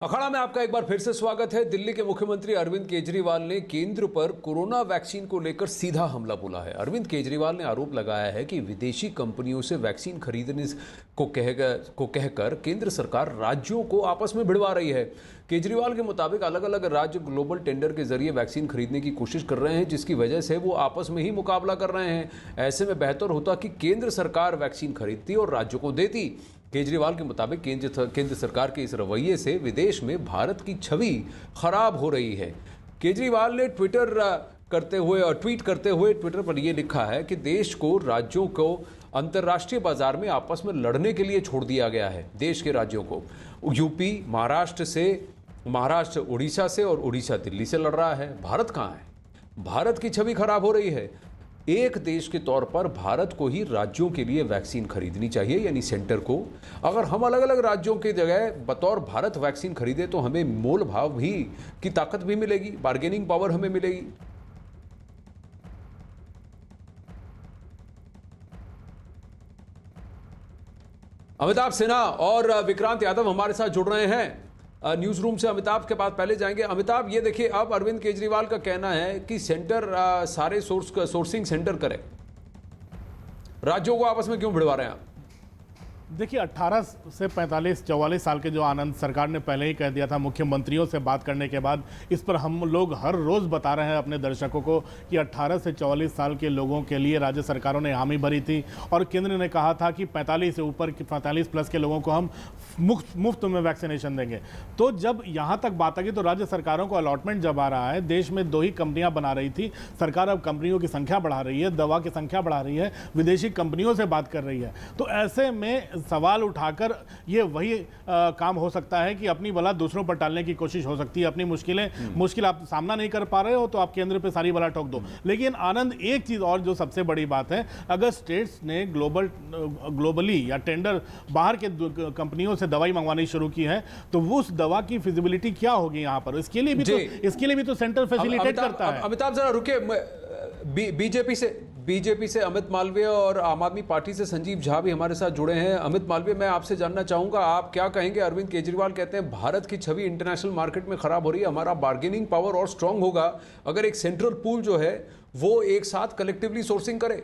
अखाड़ा में आपका एक बार फिर से स्वागत है। दिल्ली के मुख्यमंत्री अरविंद केजरीवाल ने केंद्र पर कोरोना वैक्सीन को लेकर सीधा हमला बोला है। अरविंद केजरीवाल ने आरोप लगाया है कि विदेशी कंपनियों से वैक्सीन खरीदने को कहकर केंद्र सरकार राज्यों को आपस में भिड़वा रही है। केजरीवाल के मुताबिक अलग अलग राज्य ग्लोबल टेंडर के जरिए वैक्सीन खरीदने की कोशिश कर रहे हैं, जिसकी वजह से वो आपस में ही मुकाबला कर रहे हैं। ऐसे में बेहतर होता कि केंद्र सरकार वैक्सीन खरीदती और राज्यों को देती। केजरीवाल के मुताबिक केंद्र सरकार के इस रवैये से विदेश में भारत की छवि खराब हो रही है। केजरीवाल ने ट्वीट करते हुए ट्विटर पर यह लिखा है कि देश को राज्यों को अंतर्राष्ट्रीय बाजार में आपस में लड़ने के लिए छोड़ दिया गया है। देश के राज्यों को यूपी महाराष्ट्र उड़ीसा से और उड़ीसा दिल्ली से लड़ रहा है। भारत कहाँ है? भारत की छवि खराब हो रही है। एक देश के तौर पर भारत को ही राज्यों के लिए वैक्सीन खरीदनी चाहिए, यानी सेंटर को। अगर हम अलग अलग राज्यों की जगह बतौर भारत वैक्सीन खरीदे तो हमें मोल भाव भी की ताकत भी मिलेगी, बार्गेनिंग पावर हमें मिलेगी। अमिताभ सिन्हा और विक्रांत यादव हमारे साथ जुड़ रहे हैं न्यूज रूम से। अमिताभ के पास पहले जाएंगे। अमिताभ, ये देखिए, अब अरविंद केजरीवाल का कहना है कि सेंटर सारे सोर्सिंग सेंटर करे, राज्यों को आपस में क्यों भिड़वा रहे हैं आप? देखिए, 18 से 44 साल के जो आनंद सरकार ने पहले ही कह दिया था मुख्यमंत्रियों से बात करने के बाद, इस पर हम लोग हर रोज़ बता रहे हैं अपने दर्शकों को कि 18 से 44 साल के लोगों के लिए राज्य सरकारों ने हामी भरी थी और केंद्र ने कहा था कि 45 प्लस के लोगों को हम मुफ्त में वैक्सीनेशन देंगे। तो जब यहाँ तक बात आ गई तो राज्य सरकारों को अलॉटमेंट जब आ रहा है, देश में 2 ही कंपनियाँ बना रही थी सरकार, अब कंपनियों की संख्या बढ़ा रही है, दवा की संख्या बढ़ा रही है, विदेशी कंपनियों से बात कर रही है। तो ऐसे में सवाल उठाकर ये वही काम हो सकता है कि अपनी बला दूसरों पर टालने की कोशिश हो सकती है। अपनी मुश्किल आप सामना नहीं कर पा रहे हो तो आप केंद्र पे सारी बला ठोक दो। लेकिन आनंद, एक चीज और जो सबसे बड़ी बात है, अगर स्टेट्स ने ग्लोबली या टेंडर बाहर के कंपनियों से दवाई मंगवानी शुरू की है तो वो उस दवा की फिजिबिलिटी क्या होगी यहाँ पर? इसके लिए भी तो सेंटर फैसिलिटेट करता है। अमिताभ जरा रुके। बीजेपी से अमित मालवीय और आम आदमी पार्टी से संजीव झा भी हमारे साथ जुड़े हैं। अमित मालवीय, मैं आपसे जानना चाहूंगा, आप क्या कहेंगे? अरविंद केजरीवाल कहते हैं भारत की छवि इंटरनेशनल मार्केट में खराब हो रही है, हमारा बार्गेनिंग पावर और स्ट्रांग होगा अगर एक सेंट्रल पूल जो है वो एक साथ कलेक्टिवली सोर्सिंग करे।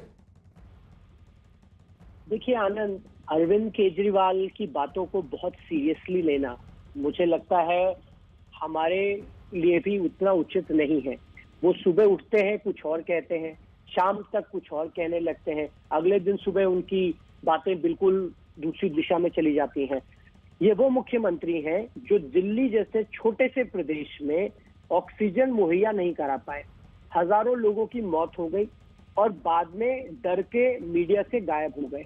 देखिए आनंद, अरविंद केजरीवाल की बातों को बहुत सीरियसली लेना मुझे लगता है हमारे लिए भी उतना उचित नहीं है। वो सुबह उठते हैं कुछ और कहते हैं, शाम तक कुछ और कहने लगते हैं, अगले दिन सुबह उनकी बातें बिल्कुल दूसरी दिशा में चली जाती हैं। ये वो मुख्यमंत्री हैं जो दिल्ली जैसे छोटे से प्रदेश में ऑक्सीजन मुहैया नहीं करा पाए, हजारों लोगों की मौत हो गई और बाद में डर के मीडिया से गायब हो गए।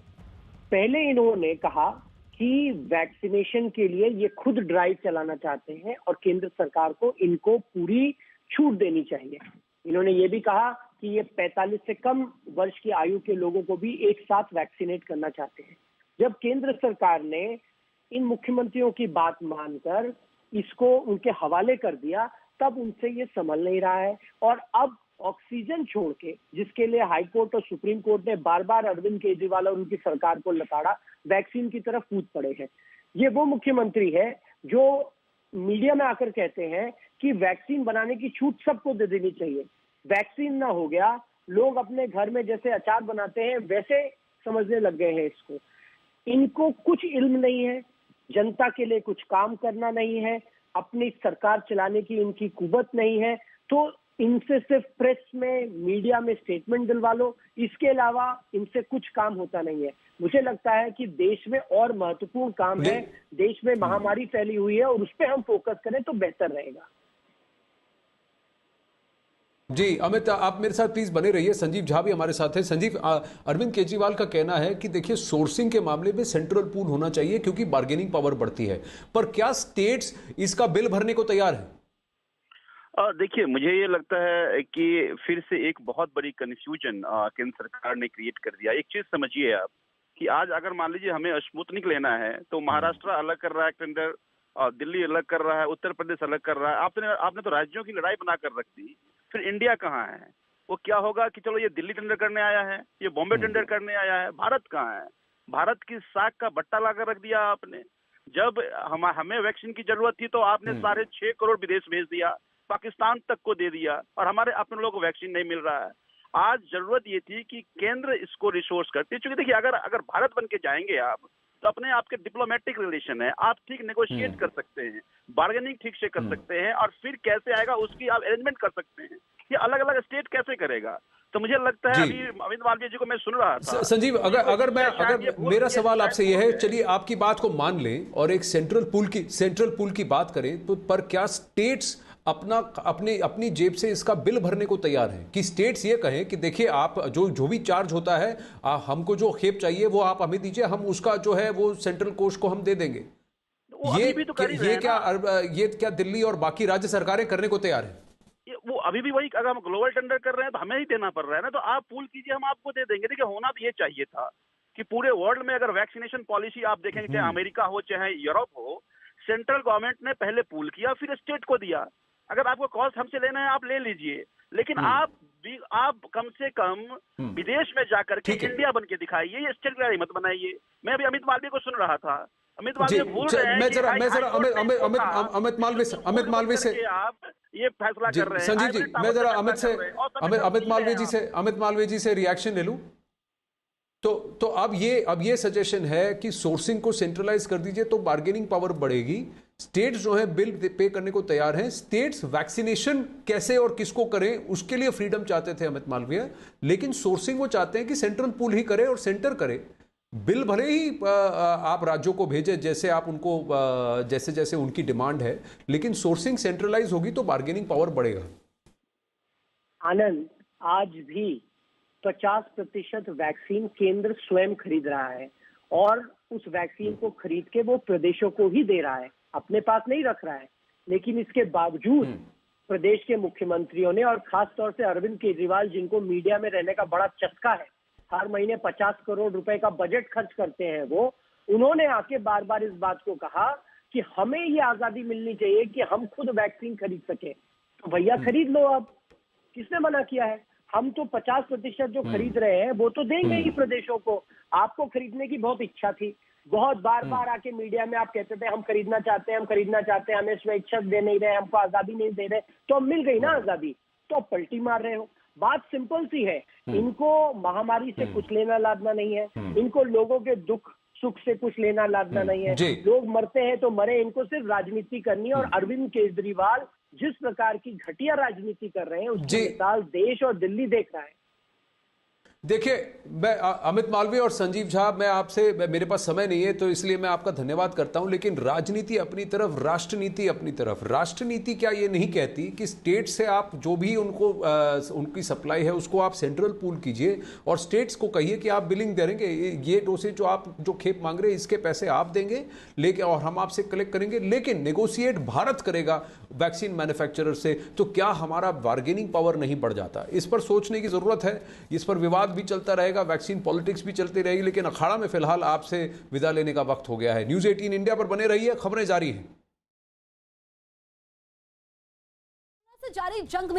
पहले इन्होंने कहा कि वैक्सीनेशन के लिए ये खुद ड्राइव चलाना चाहते हैं और केंद्र सरकार को इनको पूरी छूट देनी चाहिए। इन्होंने ये भी कहा कि ये 45 से कम वर्ष की आयु के लोगों को भी एक साथ वैक्सीनेट करना चाहते हैं। जब केंद्र सरकार ने इन मुख्यमंत्रियों की बात मानकर इसको उनके हवाले कर दिया, तब उनसे ये संभल नहीं रहा है और अब ऑक्सीजन छोड़ के, जिसके लिए हाईकोर्ट और सुप्रीम कोर्ट ने बार बार अरविंद केजरीवाल और उनकी सरकार को लताड़ा, वैक्सीन की तरफ कूद पड़े हैं। ये वो मुख्यमंत्री है जो मीडिया में आकर कहते हैं कि वैक्सीन बनाने की छूट सबको दे देनी चाहिए। वैक्सीन ना हो गया, लोग अपने घर में जैसे अचार बनाते हैं वैसे समझने लग गए हैं इसको। इनको कुछ इल्म नहीं है, जनता के लिए कुछ काम करना नहीं है, अपनी सरकार चलाने की इनकी कुवत नहीं है, तो इनसे सिर्फ प्रेस में, मीडिया में स्टेटमेंट दिलवा लो, इसके अलावा इनसे कुछ काम होता नहीं है। मुझे लगता है कि देश में और महत्वपूर्ण काम है, देश में महामारी फैली हुई है और उस पर हम फोकस करें तो बेहतर रहेगा। जी अमित, आप मेरे साथ प्लीज बने रहिए। संजीव झा भी हमारे साथ है। संजीव, अरविंद केजरीवाल का कहना है कि देखिए, सोर्सिंग के मामले में सेंट्रल पूल होना चाहिए क्योंकि बार्गेनिंग पावर बढ़ती है, पर क्या स्टेट्स इसका बिल भरने को तैयार है? देखिए, मुझे ये लगता है कि फिर से एक बहुत बड़ी कंफ्यूजन केंद्र सरकार ने क्रिएट कर दिया। एक चीज समझिए आप कि आज अगर मान लीजिए हमें स्पुतनिक लेना है तो महाराष्ट्र अलग कर रहा है टेंडर, दिल्ली अलग कर रहा है, उत्तर प्रदेश अलग कर रहा है। आपने तो राज्यों की लड़ाई बनाकर रख दी। फिर इंडिया कहाँ है? वो क्या होगा कि चलो ये दिल्ली टेंडर करने आया है, ये बॉम्बे टेंडर करने आया है, भारत कहाँ है? भारत की साख का बट्टा लाकर रख दिया आपने। जब हमें वैक्सीन की जरूरत थी तो आपने 6.5 करोड़ विदेश भेज दिया, पाकिस्तान तक को दे दिया, और हमारे अपने लोगों को वैक्सीन नहीं मिल रहा है। आज जरूरत ये थी कि केंद्र इसको रिसोर्स करती, क्योंकि देखिए अगर भारत बन के जाएंगे आप तो अपने आपके डिप्लोमेटिक रिलेशन है, आप ठीक नेगोशिएट कर सकते हैं, बार्गेनिंग ठीक से कर सकते हैं, और फिर कैसे आएगा उसकी आप अरेंजमेंट कर सकते हैं। ये अलग अलग स्टेट कैसे करेगा? तो मुझे लगता है अभी अमित मालवीय जी को मैं सुन रहा था। संजीव, अगर मेरा सवाल आपसे यह है, चलिए आपकी बात को मान लें और एक सेंट्रल पूल की बात करें, तो पर क्या स्टेट्स अपनी जेब से इसका बिल भरने को तैयार हैं? कि स्टेट्स ये कहें कि देखिए आप जो भी चार्ज होता है, हमको जो खेप चाहिए वो आप हमें दीजिए, हम उसका जो है वो सेंट्रल कोस्ट को हम दे देंगे। ये क्या दिल्ली और बाकी राज्य सरकारें करने को तैयार हैं? वो अभी भी वही, अगर हम ग्लोबल टेंडर कर रहे हैं तो हमें ही देना पड़ रहा है ना, तो आप पूल कीजिए, हम आपको दे देंगे। देखिए होना तो ये चाहिए था कि पूरे वर्ल्ड में अगर वैक्सीनेशन पॉलिसी आप देखेंगे, चाहे अमेरिका हो चाहे यूरोप हो, सेंट्रल गवर्नमेंट ने पहले पूल किया फिर स्टेट को दिया। अगर आपको कॉस्ट हमसे लेना है आप ले लीजिए, लेकिन आप कम से कम विदेश में जाकर के इंडिया बन के दिखाइए, ये स्टेट की मत बनाइए। मैं अभी अमित मालवीय को सुन रहा था, अमित मालवीय बोल रहे हैं अमित मालवीय से आप ये फैसला कर रहे हैं। संजीव जी, मैं जरा अमित मालवीय जी से रिएक्शन ले लूं। तो अब ये सजेशन है कि सोर्सिंग को सेंट्रलाइज कर दीजिए तो बार्गेनिंग पावर बढ़ेगी। स्टेट्स जो है बिल पे करने को तैयार हैं। स्टेट्स वैक्सीनेशन कैसे और किसको करें उसके लिए फ्रीडम चाहते थे अमित मालवीय, लेकिन सोर्सिंग वो चाहते हैं कि सेंट्रल पूल ही करे और सेंटर करे। बिल भले ही आप राज्यों को भेजें जैसे आप उनको जैसे जैसे उनकी डिमांड है, लेकिन सोर्सिंग सेंट्रलाइज होगी तो बार्गेनिंग पावर बढ़ेगा। आनंद, आज भी 50% वैक्सीन केंद्र स्वयं खरीद रहा है और उस वैक्सीन को खरीद के वो प्रदेशों को ही दे रहा है, अपने पास नहीं रख रहा है। लेकिन इसके बावजूद प्रदेश के मुख्यमंत्रियों ने, और खास तौर से अरविंद केजरीवाल जिनको मीडिया में रहने का बड़ा चस्का है, हर महीने 50 करोड़ रुपए का बजट खर्च करते हैं वो, उन्होंने आके बार बार इस बात को कहा कि हमें ये आजादी मिलनी चाहिए कि हम खुद वैक्सीन खरीद सके। तो भैया खरीद लो, अब किसने मना किया है? हम तो 50% जो खरीद रहे हैं वो तो देंगे ही प्रदेशों को। आपको खरीदने की बहुत इच्छा थी, बहुत बार बार आके मीडिया में आप कहते थे हम खरीदना चाहते हैं, हमें स्वेच्छा दे नहीं रहे, हमको आजादी नहीं दे रहे। तो अब मिल गई ना आजादी, तो अब पलटी मार रहे हो। बात सिंपल सी है, इनको महामारी से कुछ लेना लादना नहीं है, इनको लोगों के दुख सुख से कुछ लेना लादना नहीं है। लोग मरते हैं तो मरे, इनको सिर्फ राजनीति करनी है। और अरविंद केजरीवाल जिस प्रकार की घटिया राजनीति कर रहे हैं उसकी मिसाल देश और दिल्ली देख रहा है। देखिए, मैं अमित मालवीय और संजीव झा, मैं आपसे, मेरे पास समय नहीं है तो इसलिए मैं आपका धन्यवाद करता हूं, लेकिन राजनीति अपनी तरफ, राष्ट्रनीति अपनी तरफ। राष्ट्रनीति क्या ये नहीं कहती कि स्टेट से आप जो भी उनको उनकी सप्लाई है उसको आप सेंट्रल पूल कीजिए और स्टेट्स को कहिए कि आप बिलिंग देंगे, ये डोसेज जो खेप मांग रहे हैं इसके पैसे आप देंगे लेकिन, और हम आपसे कलेक्ट करेंगे, लेकिन नेगोशिएट भारत करेगा वैक्सीन मैन्युफैक्चरर से। तो क्या हमारा बार्गेनिंग पावर नहीं बढ़ जाता? इस पर सोचने की जरूरत है। इस पर विवाद भी चलता रहेगा, वैक्सीन पॉलिटिक्स भी चलती रहेगी, लेकिन अखाड़ा में फिलहाल आपसे विदा लेने का वक्त हो गया है। न्यूज़ 18 इंडिया पर बने रहिए, खबरें जारी हैं। जारी जंग में